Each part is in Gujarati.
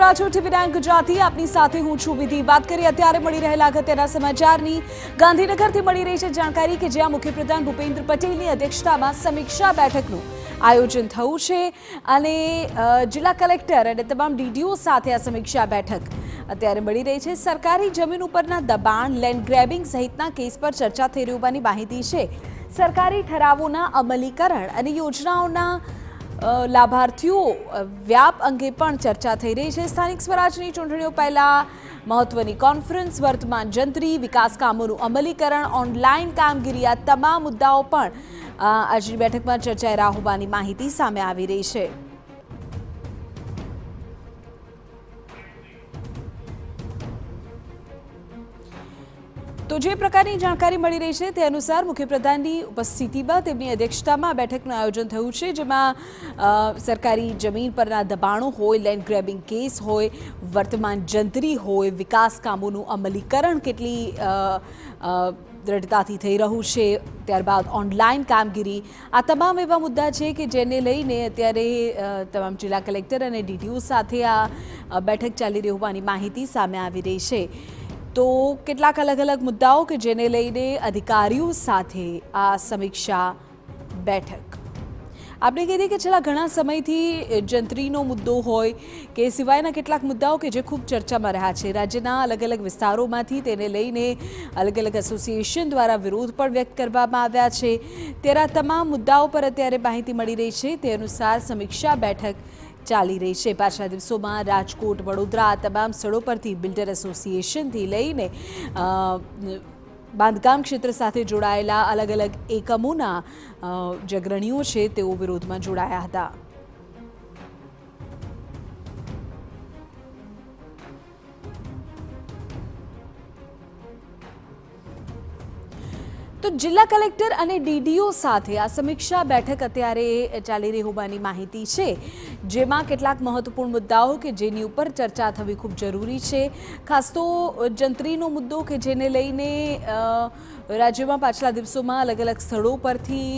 રહ્યા છો TV9 ગુજરાતી આપની સાથે હું છું વિધિ। વાત કરીએ અત્યારે મળી રહેલા અગત્યના સમાચારની। ગાંધીનગરથી મળી રહી છે જાણકારી કે જ્યાં મુખ્યપ્રધાન ભૂપેન્દ્ર પટેલની અધ્યક્ષતામાં સમીક્ષા બેઠકનું આયોજન થયું છે અને જિલ્લા કલેક્ટર અને તમામ ડીડીઓ સાથે આ સમીક્ષા બેઠક અત્યારે મળી રહી છે। સરકારી જમીન ઉપરના દબાણ, લેન્ડ ગ્રેબિંગ સહિતના કેસ પર ચર્ચા થઈ રહી હોવાની માહિતી છે। સરકારી ઠરાવોના અમલીકરણ અને યોજનાઓના લાભાર્થીઓ વ્યાપ અંગે પણ ચર્ચા થઈ રહી છે। સ્થાનિક સ્વરાજની ચૂંટણીઓ પહેલા મહત્વની કોન્ફરન્સ, વર્તમાન જંત્રી, વિકાસ કામોનું અમલીકરણ, ઓનલાઈન કામગીરી આ તમામ મુદ્દાઓ પણ આજની બેઠકમાં ચર્ચાઈ રહ્યા હોવાની માહિતી સામે આવી રહી છે। તો જે પ્રકારની જાણકારી મળી રહી છે તે અનુસાર મુખ્યપ્રધાનની ઉપસ્થિતિમાં તેમની અધ્યક્ષતામાં બેઠકનું આયોજન થયું છે, જેમાં સરકારી જમીન પરના દબાણો હોય, લેન્ડ ગ્રેબિંગ કેસ હોય, વર્તમાન જંત્રી હોય, વિકાસ કામોનું અમલીકરણ કેટલી દ્રઢતાથી થઈ રહ્યું છે, ત્યારબાદ ઓનલાઈન કામગીરી આ તમામ એવા મુદ્દા છે કે જેને લઈને અત્યારે તમામ જિલ્લા કલેક્ટર અને ડીડીઓ સાથે આ બેઠક ચાલી રહી હોવાની માહિતી સામે આવી રહી છે। તો કેટલાક અલગ અલગ મુદ્દાઓ કે જેને લઈને અધિકારીઓ સાથે આ સમીક્ષા બેઠક આપણે કહીએ કે છેલ્લા ઘણા સમયથી જંત્રીનો મુદ્દો હોય કે સિવાયના કેટલાક મુદ્દાઓ કે જે ખૂબ ચર્ચામાં રહ્યા છે। રાજ્યના અલગ અલગ વિસ્તારોમાંથી તેને લઈને અલગ અલગ એસોસિએશન દ્વારા વિરોધ પણ વ્યક્ત કરવામાં આવ્યા છે। ત્યારે તમામ મુદ્દાઓ પર અત્યારે માહિતી મળી રહી છે તે અનુસાર સમીક્ષા બેઠક ચાલી રહી છે। પાછલા દિવસોમાં રાજકોટ, વડોદરા તમામ સ્થળો પરથી બિલ્ડર એસોસિએશનથી લઈને બાંધકામ ક્ષેત્ર સાથે જોડાયેલા અલગ અલગ એકમોના જે અગ્રણીઓ છે તેઓ વિરોધમાં જોડાયા હતા। તો જિલ્લા કલેક્ટર અને ડીડીઓ સાથે આ સમીક્ષા બેઠક અત્યારે ચાલી રહી હોવાની માહિતી છે, જેમાં કેટલાક મહત્વપૂર્ણ મુદ્દાઓ કે જેની ઉપર ચર્ચા થવી ખૂબ જરૂરી છે। ખાસ તો જંત્રીનો મુદ્દો કે જેને લઈને રાજ્યમાં પાછલા દિવસોમાં અલગ અલગ સ્થળો પરથી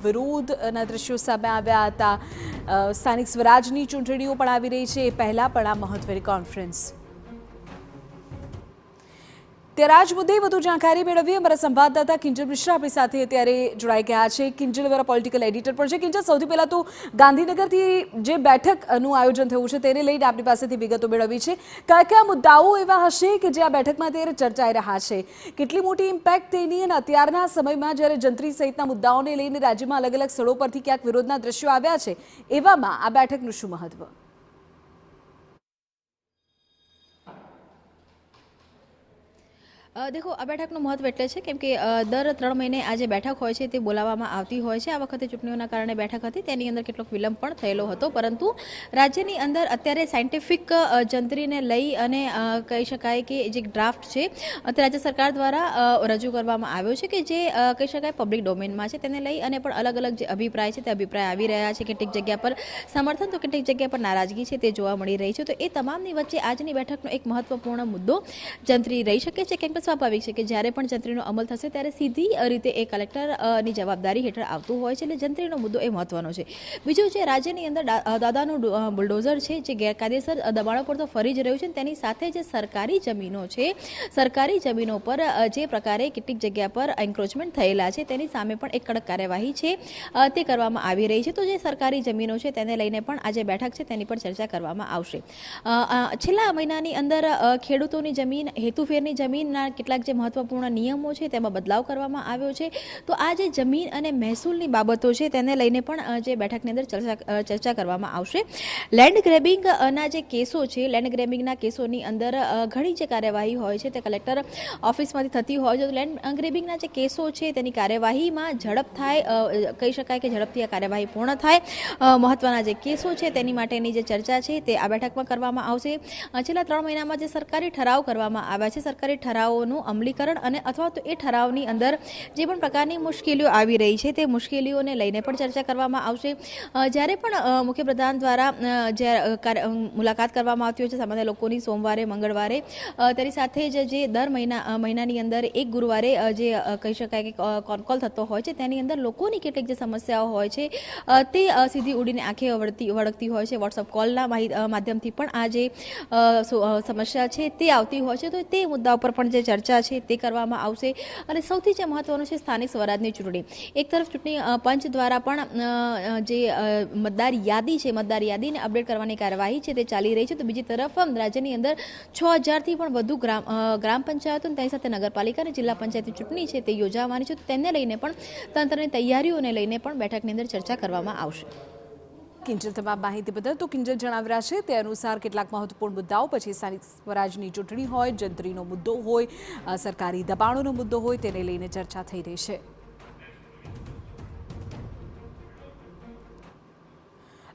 વિરોધના દ્રશ્યો સામે આવ્યા હતા। સ્થાનિક સ્વરાજની ચૂંટણીઓ પણ આવી રહી છે, એ પહેલાં પણ આ મહત્વની કોન્ફરન્સ ત્યારે આજ મુદ્દે વધુ જાણકારી મેળવીએ અમારા સંવાદદાતા કિંજલ મિશ્રા આપણી સાથે અત્યારે જોડાઈ ગયા છે। કિંજલ અમારા પોલિટિકલ એડિટર પણ છે। કિંજલ, સૌથી પહેલાં તો ગાંધીનગરથી જે બેઠકનું આયોજન થયું છે તેને લઈને આપણી પાસેથી વિગતો મેળવી છે। કયા કયા મુદ્દાઓ એવા હશે કે જે આ બેઠકમાં અત્યારે ચર્ચાઈ રહ્યા છે, કેટલી મોટી ઇમ્પેક્ટ તેની, અને અત્યારના સમયમાં જ્યારે જંત્રી સહિતના મુદ્દાઓને લઈને રાજ્યમાં અલગ અલગ સ્થળો પરથી ક્યાંક વિરોધના દ્રશ્યો આવ્યા છે, એવામાં આ બેઠકનું શું મહત્વ? देखो आ बैठकનું મહત્વ એટલે છે કેમ કે દર 3 મહિને આ જે બેઠક હોય છે તે બોલાવવામાં આવતી હોય છે। આ વખતે ચૂંટણીઓના કારણે બેઠક હતી, તેની અંદર કેટલોક વિલંબ પણ થયેલો હતો, પરંતુ રાજ્યની અંદર અત્યારે સાયન્ટિફિક જંત્રીને લઈ અને કહી શકાય કે જે ડ્રાફ્ટ છે તે રાજ્ય સરકાર દ્વારા રજૂ કરવામાં આવ્યો છે કે જે કહી શકાય પબ્લિક ડોમેનમાં છે। તેને લઈ અને પણ અલગ અલગ જે અભિપ્રાય છે તે અભિપ્રાય આવી રહ્યા છે। કેટલીક જગ્યા પર સમર્થન તો કેટલીક જગ્યા પર નારાજગી છે તે જોવા મળી રહી છે। તો એ તમામની વચ્ચે આજની બેઠકનો એક મહત્વપૂર્ણ મુદ્દો જંત્રી રહી શકે છે, કેમ કે સ્વાભાવિક છે કે જ્યારે પણ જંત્રીનો અમલ થશે ત્યારે સીધી રીતે એ કલેક્ટરની જવાબદારી હેઠળ આવતું હોય છે, એટલે જંત્રીનો મુદ્દો એ મહત્વનો છે। બીજું જે રાજ્યની અંદર દાદાનું બુલડોઝર છે જે ગેરકાયદેસર દબાણો પર તો ફરી જ રહ્યું છે, તેની સાથે જે સરકારી જમીનો છે, સરકારી જમીનો પર જે પ્રકારે કેટલીક જગ્યા પર એન્ક્રોચમેન્ટ થયેલા છે તેની સામે પણ એક કડક કાર્યવાહી છે તે કરવામાં આવી રહી છે। તો જે સરકારી જમીનો છે તેને લઈને પણ આ જે બેઠક છે તેની પર ચર્ચા કરવામાં આવશે। છેલ્લા મહિનાની અંદર ખેડૂતોની જમીન, હેતુફેરની જમીનના કેટલાક જે મહત્વપૂર્ણ નિયમો છે તેમાં બદલાવ કરવામાં આવ્યો છે। તો આ જે જમીન અને મહેસૂલની બાબતો છે તેને લઈને પણ જે બેઠકની અંદર ચર્ચા કરવામાં આવશે। લેન્ડ ગ્રેબિંગના જે કેસો છે, લેન્ડ ગ્રેબિંગના કેસોની અંદર ઘણી જે કાર્યવાહી હોય છે તે કલેક્ટર ઓફિસમાંથી થતી હોય છે। તો લેન્ડ ગ્રેબિંગના જે કેસો છે તેની કાર્યવાહીમાં ઝડપ થાય, કહી શકાય કે ઝડપથી આ કાર્યવાહી પૂર્ણ થાય, મહત્વના જે કેસો છે તેની માટેની જે ચર્ચા છે તે આ બેઠકમાં કરવામાં આવશે। છેલ્લા 3 મહિનામાં જે સરકારી ઠરાવ કરવામાં આવ્યા છે, સરકારી ઠરાવો ઠરાવોનું અમલીકરણ અને અથવા તો એ ઠરાવની અંદર જે પણ પ્રકારની મુશ્કેલીઓ આવી રહી છે તે મુશ્કેલીઓને લઈને પણ ચર્ચા કરવામાં આવશે. જ્યારે પણ મુખ્યપ્રધાન દ્વારા મુલાકાત કરવામાં આવતી હોય છે સામાન્ય લોકોની સોમવારે મંગળવારે તેની સાથે જ જે દર મહિનાની અંદર એક ગુરુવારે જે કહી શકાય કે કોલ થતો હોય છે તેની અંદર લોકોની કેટલીક જે સમસ્યાઓ હોય છે તે સીધી ઉડીને આંખે વળગતી હોય છે. વોટ્સઅપ કોલના માધ્યમથી પણ આ જે સમસ્યા છે તે આવતી હોય છે, તો તે મુદ્દા ઉપર પણ જે ચર્ચા છે તે કરવામાં આવશે. અને સૌથી જે મહત્વનું છે સ્થાનિક સ્વરાજની ચૂંટણી. એક તરફ ચૂંટણી પંચ દ્વારા પણ જે મતદાર યાદી છે, મતદાર યાદીને અપડેટ કરવાની કાર્યવાહી છે તે ચાલી રહી છે, તો બીજી તરફ રાજ્યની અંદર 6000થી પણ વધુ ગ્રામ પંચાયતો અને તેની સાથે નગરપાલિકા અને જિલ્લા પંચાયતની ચૂંટણી છે તે યોજાવાની છે. તેને લઈને પણ તંત્રની તૈયારીઓને લઈને પણ બેઠકની અંદર ચર્ચા કરવામાં આવશે. કિંજલ, તમામ માહિતી બદલ. તો કિંજલ જણાવી રહ્યા છે તે અનુસાર કેટલાક મહત્વપૂર્ણ મુદ્દાઓ પછી સ્થાનિક સ્વરાજની ચૂંટણી હોય, જંત્રીનો મુદ્દો હોય, સરકારી દબાણોનો મુદ્દો હોય, તેને લઈને ચર્ચા થઈ રહી છે.